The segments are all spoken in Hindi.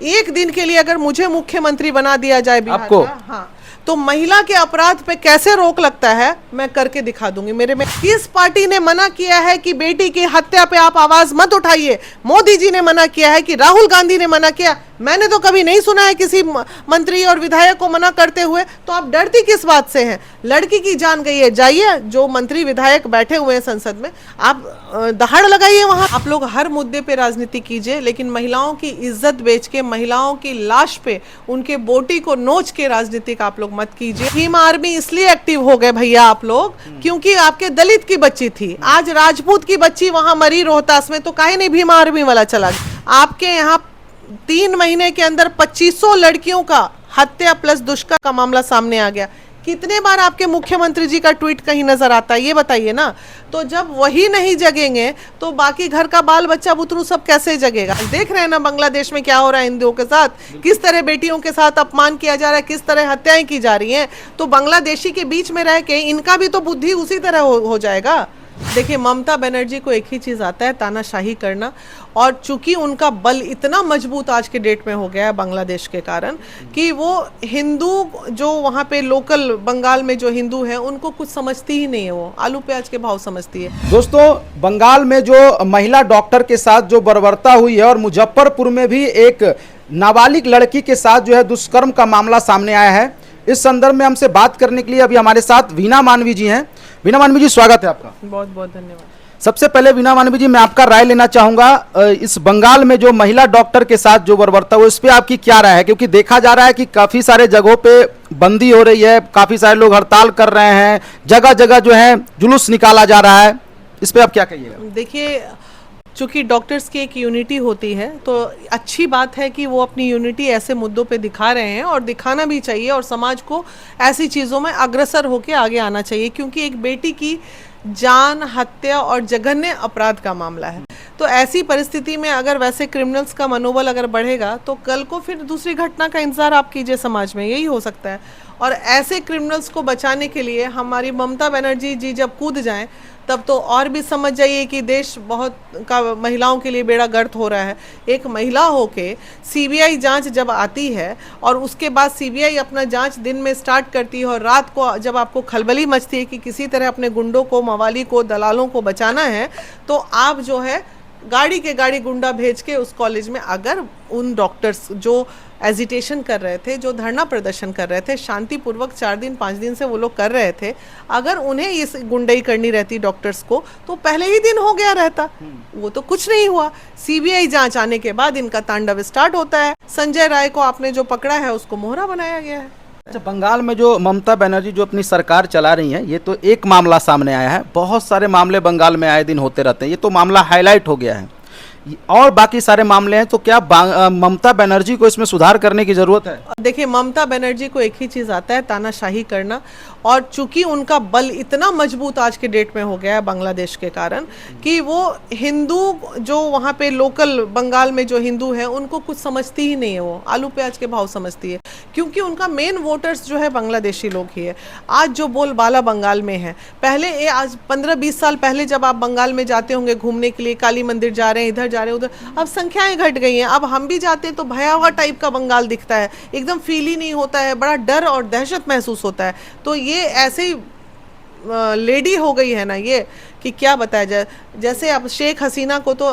एक दिन के लिए अगर मुझे मुख्यमंत्री बना दिया जाए बिहार आपको? का, हाँ, तो महिला के अपराध पे कैसे रोक लगता है मैं करके दिखा दूंगी। मेरे में किस पार्टी ने मना किया है कि बेटी की हत्या पे आप आवाज मत उठाइए? मोदी जी ने मना किया है कि राहुल गांधी ने मना किया? मैंने तो कभी नहीं सुना है किसी मंत्री और विधायक को मना करते हुए। तो आप डरती किस बात से हैं? लड़की की जान गई है, जाइए जो मंत्री विधायक बैठे हुए हैं संसद में, आप दहाड़ लगाइए वहां। आप लोग हर मुद्दे पे राजनीति कीजिए, लेकिन महिलाओं की इज्जत बेच के, महिलाओं की लाश पे उनके बोटी को नोच के राजनीति का आप लोग मत कीजिए। भीम आर्मी इसलिए एक्टिव हो गए भैया आप लोग, क्योंकि आपके दलित की बच्ची थी, आज राजपूत की बच्ची वहां मरी रोहतास में, तो काहे नहीं भीम आर्मी वाला चला? आपके यहाँ 3 महीने के अंदर 2500 लड़कियों का हत्या प्लस दुष्कर्म का मामला सामने आ गया। कितने बार आपके मुख्यमंत्री जी का ट्वीट कहीं नजर आता है, ये बताइए ना। तो जब वही नहीं जगेंगे तो बाकी घर का बाल बच्चा बुतरू सब कैसे जगेगा? देख रहे हैं ना बांग्लादेश में क्या हो रहा है हिंदुओं के साथ, किस तरह बेटियों के साथ अपमान किया जा रहा है, किस तरह हत्याएं की जा रही हैं। तो बांग्लादेशी के बीच में रह के इनका भी तो बुद्धि उसी तरह हो जाएगा। देखिए, ममता बनर्जी को एक ही चीज आता है, तानाशाही करना। और चूंकि उनका बल इतना मजबूत आज के डेट में हो गया है बांग्लादेश के कारण, कि वो हिंदू जो वहाँ पे लोकल बंगाल में जो हिंदू हैं उनको कुछ समझती ही नहीं है, वो आलू प्याज के भाव समझती है। दोस्तों, बंगाल में जो महिला डॉक्टर के साथ जो बर्बरता हुई है और मुजफ्फरपुर में भी एक नाबालिग लड़की के साथ जो है दुष्कर्म का मामला सामने आया है, इस संदर्भ में हमसे बात करने के लिए अभी हमारे साथ वीना मानवी जी हैं। वीना मानवी जी, स्वागत है आपका। बहुत बहुत धन्यवाद। सबसे पहले वीना मानवी जी, मैं आपका राय लेना चाहूंगा, इस बंगाल में जो महिला डॉक्टर के साथ जो बर्बरता हुई, इस पे आपकी क्या राय है? क्योंकि देखा जा रहा है कि काफी सारे जगहों पे बंदी हो रही है, काफी सारे लोग हड़ताल कर रहे हैं, जगह जगह जो है जुलूस निकाला जा रहा है, इस पे आप क्या कहिएगा? देखिए, चूंकि डॉक्टर्स की एक यूनिटी होती है, तो अच्छी बात है कि वो अपनी यूनिटी ऐसे मुद्दों पे दिखा रहे हैं, और दिखाना भी चाहिए, और समाज को ऐसी चीज़ों में अग्रसर होकर आगे आना चाहिए, क्योंकि एक बेटी की जान, हत्या और जघन्य अपराध का मामला है। तो ऐसी परिस्थिति में अगर वैसे क्रिमिनल्स का मनोबल अगर बढ़ेगा, तो कल को फिर दूसरी घटना का इंतजार आप कीजिए समाज में, यही हो सकता है। और ऐसे क्रिमिनल्स को बचाने के लिए हमारी ममता बनर्जी जी जब कूद जाएं, तब तो और भी समझ जाइए कि देश बहुत का महिलाओं के लिए बेड़ा गर्क हो रहा है। एक महिला होके सीबीआई जांच जब आती है, और उसके बाद सीबीआई अपना जांच दिन में स्टार्ट करती है, और रात को जब आपको खलबली मचती है कि किसी तरह अपने गुंडों को, मवाली को, दलालों को बचाना है, तो आप जो है गाड़ी के गाड़ी गुंडा भेज के उस कॉलेज में, अगर उन डॉक्टर्स जो एजिटेशन कर रहे थे, जो धरना प्रदर्शन कर रहे थे, शांतिपूर्वक 4 दिन 5 दिन से वो लोग कर रहे थे, अगर उन्हें इस गुंडई करनी रहती डॉक्टर्स को, तो पहले ही दिन हो गया रहता। वो तो कुछ नहीं हुआ। सीबीआई जांच आने के बाद इनका तांडव स्टार्ट होता है। संजय राय को आपने जो पकड़ा है उसको मोहरा बनाया गया है। अच्छा, बंगाल में जो ममता बनर्जी जो अपनी सरकार चला रही हैं, ये तो एक मामला सामने आया है, बहुत सारे मामले बंगाल में आए दिन होते रहते हैं, ये तो मामला हाईलाइट हो गया है, और बाकी सारे मामले हैं। तो क्या ममता बनर्जी को इसमें सुधार करने की जरूरत है? देखिए, ममता बनर्जी को एक ही चीज आता है, तानाशाही करना। और चूंकि उनका बल इतना मजबूत आज के डेट में हो गया है बांग्लादेश के कारण, कि वो हिंदू जो वहाँ पे लोकल बंगाल में जो हिंदू हैं उनको कुछ समझती ही नहीं है, वो आलू प्याज के भाव समझती है, क्योंकि उनका मेन वोटर्स जो है बांग्लादेशी लोग ही है। आज जो बोलबाला बंगाल में है, पहले आज 15-20 साल पहले जब आप बंगाल में जाते होंगे घूमने के लिए, काली मंदिर जा रहे हैं, इधर जा रहे हैं, उधर, अब संख्याएं घट गई हैं। अब हम भी जाते हैं तो भयावह टाइप का बंगाल दिखता है, एकदम फील ही नहीं होता है, बड़ा डर और दहशत महसूस होता है। तो ये ऐसे ही लेडी हो गई है ना ये, कि क्या बताया जाए। जैसे अब शेख हसीना को तो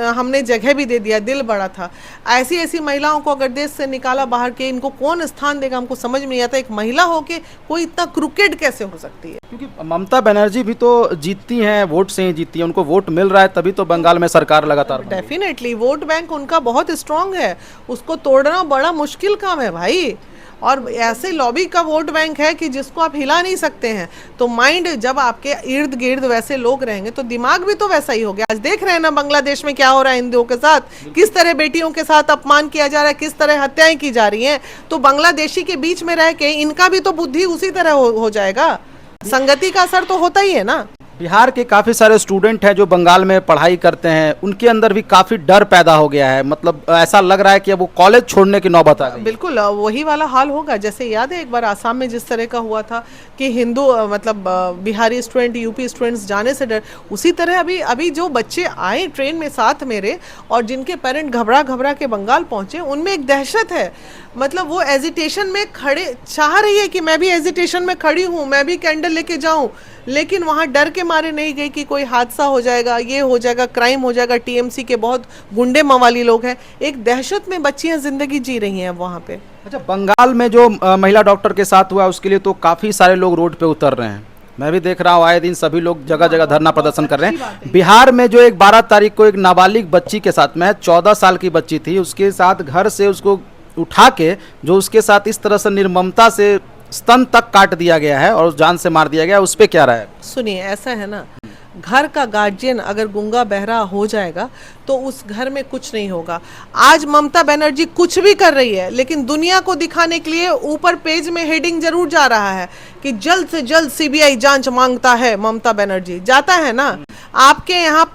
हमने जगह भी दे दिया, दिल बड़ा था। ऐसी ऐसी महिलाओं को अगर देश से निकाला बाहर के, इनको कौन स्थान देगा? हमको समझ में नहीं आता, एक महिला होके कोई इतना क्रूकेड कैसे हो सकती है? क्योंकि ममता बनर्जी भी तो जीतती हैं, वोट से ही जीतती है, उनको वोट मिल रहा है, तभी तो बंगाल में सरकार लगातार। डेफिनेटली वोट बैंक उनका बहुत स्ट्रांग है, उसको तोड़ना बड़ा मुश्किल काम है भाई। और ऐसे लॉबी का वोट बैंक है कि जिसको आप हिला नहीं सकते हैं। तो माइंड जब आपके इर्द गिर्द वैसे लोग रहेंगे, तो दिमाग भी तो वैसा ही हो गया। आज देख रहे हैं ना बांग्लादेश में क्या हो रहा है हिंदुओं के साथ, किस तरह बेटियों के साथ अपमान किया जा रहा है, किस तरह हत्याएं की जा रही हैं। तो बांग्लादेशी के बीच में रह के इनका भी तो बुद्धि उसी तरह हो जाएगा। संगति का असर तो होता ही है ना। बिहार के काफ़ी सारे स्टूडेंट हैं जो बंगाल में पढ़ाई करते हैं, उनके अंदर भी काफ़ी डर पैदा हो गया है। मतलब ऐसा लग रहा है कि अब वो कॉलेज छोड़ने की नौबत आ गई। बिल्कुल वही वाला हाल होगा। जैसे याद है एक बार आसाम में जिस तरह का हुआ था कि हिंदू मतलब बिहारी स्टूडेंट यूपी स्टूडेंट्स जाने से डर, उसी तरह अभी अभी जो बच्चे आए ट्रेन में साथ मेरे और जिनके पेरेंट घबरा घबरा के बंगाल पहुंचे, उनमें एक दहशत है। मतलब वो एजिटेशन में खड़े चाह रही है कि मैं भी एजिटेशन में खड़ी हूँ, मैं भी कैंडल लेके जाऊँ, लेकिन वहाँ डर के मारे नहीं गई कि कोई हादसा हो जाएगा, ये हो जाएगा, क्राइम हो जाएगा। टीएमसी के बहुत गुंडे मवाली लोग हैं। एक दहशत में बच्चियाँ जिंदगी जी रही हैं वहाँ पे। अच्छा, बंगाल में जो महिला डॉक्टर के साथ हुआ उसके लिए तो काफ़ी सारे लोग रोड पे उतर रहे हैं। मैं भी देख रहा हूँ आए दिन सभी लोग जगह जगह धरना प्रदर्शन कर रहे हैं। बिहार में जो एक 12 तारीख को एक नाबालिग बच्ची के साथ, मैं 14 साल की बच्ची थी, उसके साथ घर से उसको उठा के जो उसके साथ इस तरह से निर्ममता से स्तन तक काट दिया गया है और जान से मार दिया गया, उस पर क्या राय है? सुनिए, ऐसा है ना, घर का गार्जियन अगर गूंगा बहरा हो जाएगा तो उस घर में कुछ नहीं होगा। आज ममता बनर्जी कुछ भी कर रही है, लेकिन दुनिया को दिखाने के लिए ऊपर पेज में हेडिंग जरूर जा रहा है कि जल्द से जल्द सीबीआई जांच मांगता है ममता बनर्जी। जाता है ना, आपके यहाँ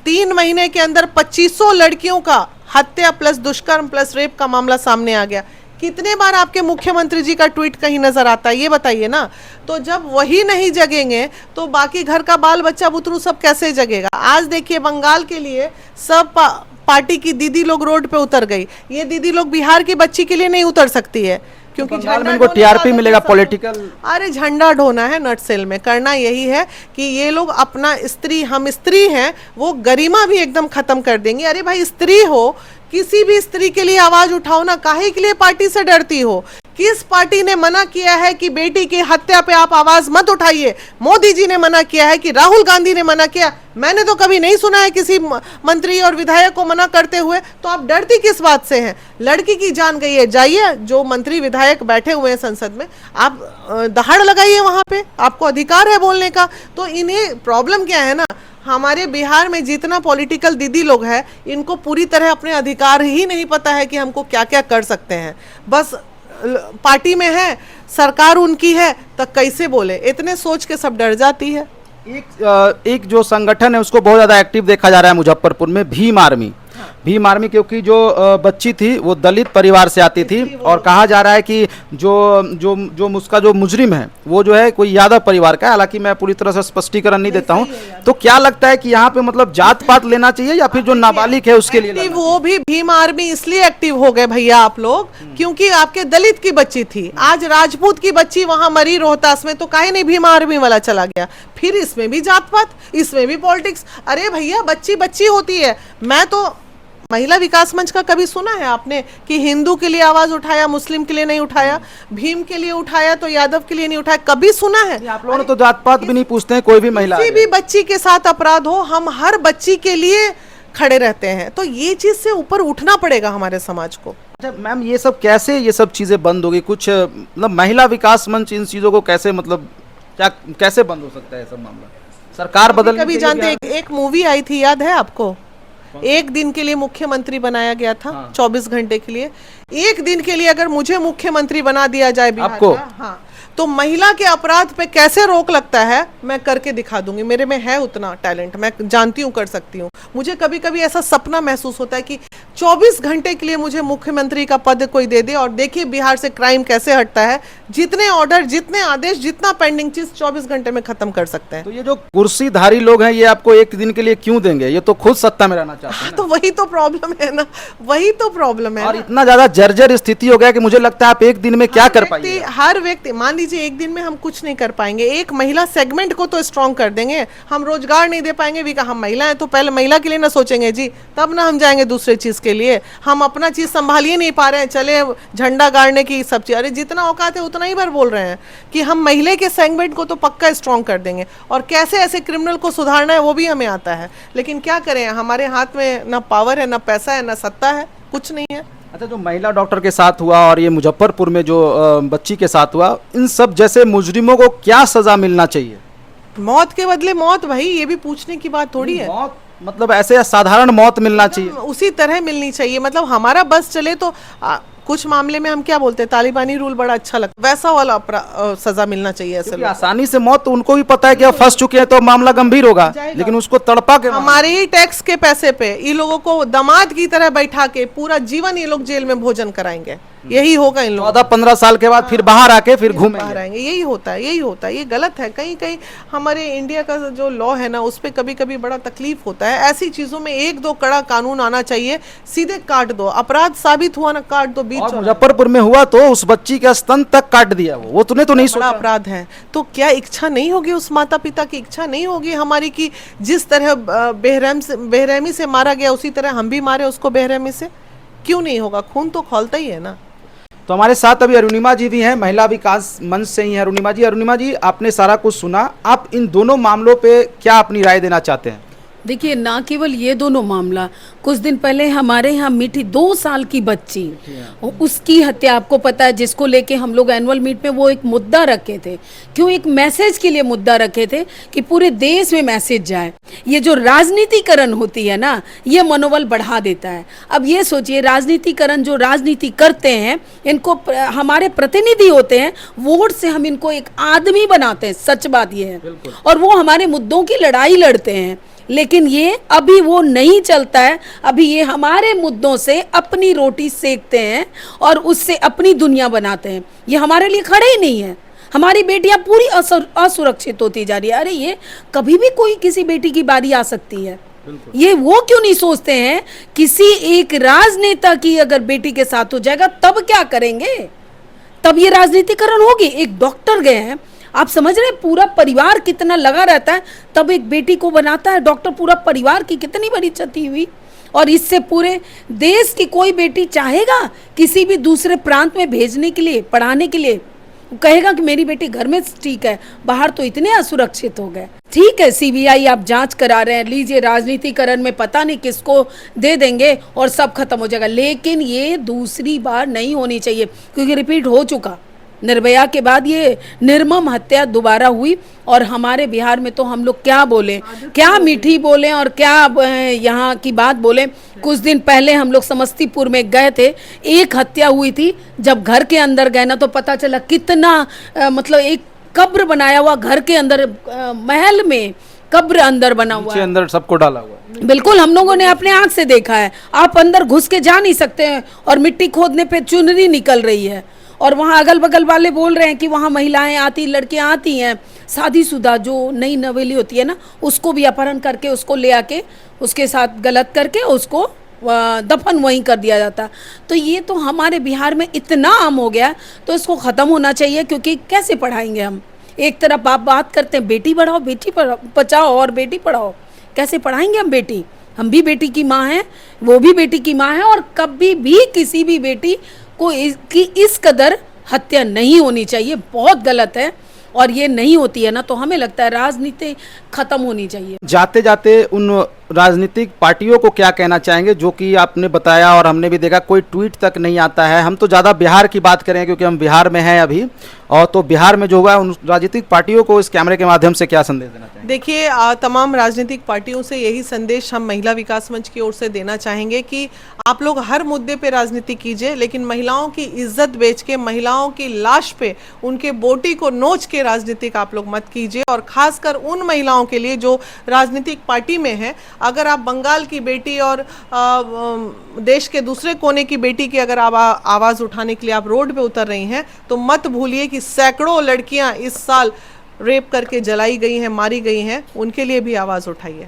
3 महीने के अंदर 2500 लड़कियों का हत्या प्लस दुष्कर्म प्लस रेप का मामला सामने आ गया। कितने बार आपके मुख्यमंत्री जी का ट्वीट कहीं नजर आता है, ये बताइए ना। तो जब वही नहीं जगेंगे तो बाकी घर का बाल बच्चा बुतरू सब कैसे जगेगा? आज देखिए बंगाल के लिए सब पार्टी की दीदी लोग रोड पे उतर गई। ये दीदी लोग बिहार की बच्ची के लिए नहीं उतर सकती है क्योंकि बंगाल में इनको टीआरपी मिलेगा पॉलिटिकल। अरे झंडा ढोना है नटसेल में, करना यही है कि ये लोग अपना स्त्री, हम स्त्री हैं, वो गरिमा भी एकदम खत्म कर देंगे। अरे भाई, स्त्री हो, किसी भी स्त्री के लिए आवाज उठाओ ना, काहे के लिए पार्टी से डरती हो? किस पार्टी ने मना किया है कि बेटी की हत्या पे आप आवाज मत उठाइए? मोदी जी ने मना किया है कि राहुल गांधी ने मना किया? मैंने तो कभी नहीं सुना है किसी मंत्री और विधायक को मना करते हुए। तो आप डरती किस बात से हैं? लड़की की जान गई है, जाइए, जो मंत्री विधायक बैठे हुए हैं संसद में, आप दहाड़ लगाइए, वहां पे आपको अधिकार है बोलने का। तो इन्हें प्रॉब्लम क्या है ना, हमारे बिहार में जितना पॉलिटिकल दीदी लोग हैं, इनको पूरी तरह अपने अधिकार ही नहीं पता है कि हमको क्या क्या कर सकते हैं। बस पार्टी में है, सरकार उनकी है, तो कैसे बोले, इतने सोच के सब डर जाती है। एक जो संगठन है उसको बहुत ज़्यादा एक्टिव देखा जा रहा है मुजफ्फरपुर में, भीम आर्मी। भीम आर्मी, क्योंकि जो बच्ची थी वो दलित परिवार से आती थी और कहा जा रहा है कि जो उसका जो मुजरिम है वो जो है कोई यादव परिवार का है। हालांकि मैं पूरी तरह से स्पष्टीकरण नहीं देता हूं। तो क्या लगता है कि यहाँ पे मतलब जात पात लेना चाहिए या फिर जो नाबालिग है उसके लिए? वो भी भीम आर्मी इसलिए एक्टिव हो गए भैया आप लोग, क्योंकि आपके दलित की बच्ची थी। आज राजपूत की बच्ची वहां मरी रोहतास में, तो काहे नहीं भीम आर्मी वाला चला गया? फिर इसमें भी जात पात, इसमें भी पॉलिटिक्स। अरे भैया, बच्ची बच्ची होती है। मैं तो महिला विकास मंच का कभी सुना है आपने कि हिंदू के लिए आवाज उठाया, मुस्लिम के लिए नहीं उठाया, भीम के लिए उठाया तो यादव के लिए नहीं उठाया? कभी सुना है? आप लोगों ने तो जात पात भी नहीं पूछते हैं, कोई भी महिला, किसी भी बच्ची के साथ अपराध हो, हम हर बच्ची के लिए खड़े रहते हैं। तो ये चीज से ऊपर उठना पड़ेगा हमारे समाज को। अच्छा मैम, ये सब कैसे, ये सब चीजें बंद होगी? कुछ मतलब महिला विकास मंच इन चीजों को कैसे, मतलब क्या कैसे बंद हो सकता है सब मामला? सरकार बदल, कभी जानते, एक मूवी आई थी, याद है आपको? एक दिन के लिए मुख्यमंत्री बनाया गया था। हाँ। 24 घंटे के लिए, एक दिन के लिए अगर मुझे मुख्यमंत्री बना दिया जाए बिहार आपको का, हाँ, तो महिला के अपराध पे कैसे रोक लगता है मैं करके दिखा दूंगी। मेरे में है उतना टैलेंट, मैं जानती हूँ, कर सकती हूँ। मुझे कभी कभी ऐसा सपना महसूस होता है कि 24 घंटे के लिए मुझे मुख्यमंत्री का पद कोई दे दे और देखिए बिहार से क्राइम कैसे हटता है। जितने ऑर्डर, जितने आदेश, जितना पेंडिंग चीज 24 घंटे में खत्म कर सकते हैं। तो ये जो कुर्सीधारी लोग हैं ये आपको एक दिन के लिए क्यों देंगे? ये तो खुद सत्ता में रहना चाहते हैं। तो वही तो प्रॉब्लम है ना, वही तो प्रॉब्लम है। और इतना ज्यादा जर्जर स्थिति हो गया कि मुझे लगता है आप एक दिन में क्या कर पाएंगे? हर व्यक्ति, मान लीजिए एक दिन में हम कुछ नहीं कर पाएंगे, एक महिला सेगमेंट को तो स्ट्रॉन्ग कर देंगे, हम रोजगार नहीं दे पाएंगे भी, हम महिला हैं तो पहले महिला के लिए ना सोचेंगे जी, तब ना हम जाएंगे दूसरे चीज के लिए। हम अपना चीज संभाल ही नहीं पा रहे हैं, चले झंडा गाड़ने की सब चीज। अरे जितना औकात है उतना ही बार बोल रहे हैं कि हम महिला के सेगमेंट को तो पक्का स्ट्रॉन्ग कर देंगे, और कैसे ऐसे क्रिमिनल को सुधारना है वो भी हमें आता है। लेकिन क्या करें, हमारे हाथ में ना पावर है, ना पैसा है, ना सत्ता है, कुछ नहीं है। अच्छा, जो महिला डॉक्टर के साथ हुआ और ये मुजफ्फरपुर में जो बच्ची के साथ हुआ, इन सब जैसे मुजरिमों को क्या सजा मिलना चाहिए? मौत के बदले मौत भाई, ये भी पूछने की बात थोड़ी है। मौत मतलब ऐसे साधारण मौत मिलना चाहिए, उसी तरह मिलनी चाहिए। मतलब हमारा बस चले तो कुछ मामले में हम क्या बोलते हैं, तालिबानी रूल बड़ा अच्छा लगता है, वैसा वाला सजा मिलना चाहिए ऐसे क्योंकि लोगों आसानी से मौत, तो उनको भी पता है कि अब फंस चुके हैं तो मामला गंभीर होगा, जाएगा। लेकिन उसको तड़पा के हमारे ही टैक्स के पैसे पे इन लोगों को दामाद की तरह बैठा के पूरा जीवन ये लोग जेल में भोजन कराएंगे, यही होगा इन लोगों 14-15 साल के बाद फिर बाहर आके फिर घूमेंगे। बाहर आएंगे। यही होता है, यही होता है, ये गलत है। कहीं कहीं हमारे इंडिया का जो लॉ है ना, उस पर कभी कभी बड़ा तकलीफ होता है। ऐसी चीजों में 1-2 कड़ा कानून आना चाहिए, सीधे काट दो, अपराध साबित हुआ ना काट दो, बीच और मुजफ्फरपुर में हुआ तो उस बच्ची का स्तन तक काट दिया, वो तूने तो नहीं बड़ा सोचा। अपराध है। तो क्या इच्छा नहीं होगी उस माता पिता की, इच्छा नहीं होगी हमारी कि जिस तरह बेरहमी से मारा गया उसी तरह हम भी मारे उसको बेरहमी से? क्यों नहीं होगा? खून तो खौलता ही है ना। तो हमारे साथ अभी अरुणिमा जी भी हैं, महिला विकास मंच से ही हैं अरुणिमा जी, आपने सारा कुछ सुना, आप इन दोनों मामलों पे क्या अपनी राय देना चाहते हैं? देखिए, ना केवल ये दोनों मामला, कुछ दिन पहले हमारे यहाँ मीठी 2 साल की बच्ची, उसकी हत्या, आपको पता है, जिसको लेके हम लोग एनुअल मीट में वो एक मुद्दा रखे थे। क्यों? एक मैसेज के लिए मुद्दा रखे थे कि पूरे देश में मैसेज जाए। ये जो राजनीतिकरण होती है ना, ये मनोबल बढ़ा देता है। अब ये सोचिए, राजनीतिकरण, जो राजनीति करते हैं, इनको हमारे प्रतिनिधि होते हैं, वोट से हम इनको एक आदमी बनाते हैं, सच बात ये है, और वो हमारे मुद्दों की लड़ाई लड़ते हैं। लेकिन ये अभी वो नहीं चलता है। अभी ये हमारे मुद्दों से अपनी रोटी सेकते हैं और उससे अपनी दुनिया बनाते हैं। ये हमारे लिए खड़े ही नहीं है। हमारी बेटियां पूरी असुरक्षित होती जा रही है। अरे ये कभी भी कोई किसी बेटी की बारी आ सकती है। ये वो क्यों नहीं सोचते हैं, किसी एक राजनेता की अगर बेटी के साथ हो जाएगा तब क्या करेंगे? तब ये राजनीतिकरण होगी। एक डॉक्टर गए हैं, आप समझ रहे हैं, पूरा परिवार कितना लगा रहता है, तब एक बेटी को बनाता है डॉक्टर। पूरा परिवार की कितनी बड़ी क्षति हुई। और इससे पूरे देश की कोई बेटी चाहेगा किसी भी दूसरे प्रांत में भेजने के लिए, पढ़ाने के लिए? कहेगा कि मेरी बेटी घर में ठीक है, बाहर तो इतने असुरक्षित हो गए। ठीक है, सीबीआई आप जांच करा रहे हैं, लीजिए, राजनीतिकरण में पता नहीं किसको दे देंगे और सब खत्म हो जाएगा। लेकिन ये दूसरी बार नहीं होनी चाहिए, क्योंकि रिपीट हो चुका। निर्भया के बाद ये निर्मम हत्या दोबारा हुई। और हमारे बिहार में तो हम लोग क्या बोले, क्या मीठी बोले और क्या यहाँ की बात बोले। कुछ दिन पहले हम लोग समस्तीपुर में गए थे, एक हत्या हुई थी। जब घर के अंदर गए ना तो पता चला कितना मतलब एक कब्र बनाया हुआ, घर के अंदर महल में कब्र अंदर बना हुआ है, अंदर सबको डाला हुआ। बिल्कुल, हम लोगों ने अपने आंख से देखा है। आप अंदर घुस के जा नहीं सकते हैं और मिट्टी खोदने पे चुनरी निकल रही है। और वहाँ अगल बगल वाले बोल रहे हैं कि वहाँ महिलाएं आती, लड़कियां आती हैं, शादीशुदा जो नई नवेली होती है ना, उसको भी अपहरण करके उसको ले आके उसके साथ गलत करके उसको दफन वहीं कर दिया जाता। तो ये तो हमारे बिहार में इतना आम हो गया, तो इसको ख़त्म होना चाहिए। क्योंकि कैसे पढ़ाएंगे हम? एक तरफ आप बात करते हैं बेटी बढ़ाओ, बेटी बचाओ और बेटी पढ़ाओ, कैसे पढ़ाएंगे हम बेटी? हम भी बेटी की माँ हैं, वो भी बेटी की माँ है। और कभी भी किसी भी बेटी को इस कदर हत्या नहीं होनी चाहिए, बहुत गलत है। और ये नहीं होती है ना, तो हमें लगता है राजनीति खत्म होनी चाहिए। जाते जाते उन राजनीतिक पार्टियों को क्या कहना चाहेंगे, जो कि आपने बताया और हमने भी देखा कोई ट्वीट तक नहीं आता है? हम तो ज़्यादा बिहार की बात करें क्योंकि हम बिहार में हैं अभी, और तो बिहार में जो हुआ है उन राजनीतिक पार्टियों को इस कैमरे के माध्यम से क्या संदेश देना चाहेंगे? देखिए, तमाम राजनीतिक पार्टियों से यही संदेश हम महिला विकास मंच की ओर से देना चाहेंगे कि आप लोग हर मुद्दे पे राजनीति कीजिए, लेकिन महिलाओं की इज्जत बेच के, महिलाओं की लाश पे उनके बोटी को नोच के राजनीतिक आप लोग मत कीजिए। और खासकर उन महिलाओं के लिए जो राजनीतिक पार्टी में है, अगर आप बंगाल की बेटी और देश के दूसरे कोने की बेटी की अगर आप आवाज़ उठाने के लिए आप रोड पे उतर रही हैं, तो मत भूलिए कि सैकड़ों लड़कियां इस साल रेप करके जलाई गई हैं, मारी गई हैं। उनके लिए भी आवाज़ उठाइए।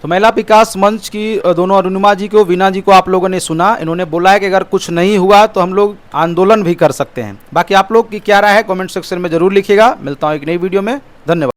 तो महिला विकास मंच की दोनों अरुणिमा जी को, वीना जी को आप लोगों ने सुना। इन्होंने बोला है कि अगर कुछ नहीं हुआ तो हम लोग आंदोलन भी कर सकते हैं। बाकी आप लोग की क्या राय है कमेंट सेक्शन में जरूर लिखिएगा। मिलता हूँ एक नई वीडियो में, धन्यवाद।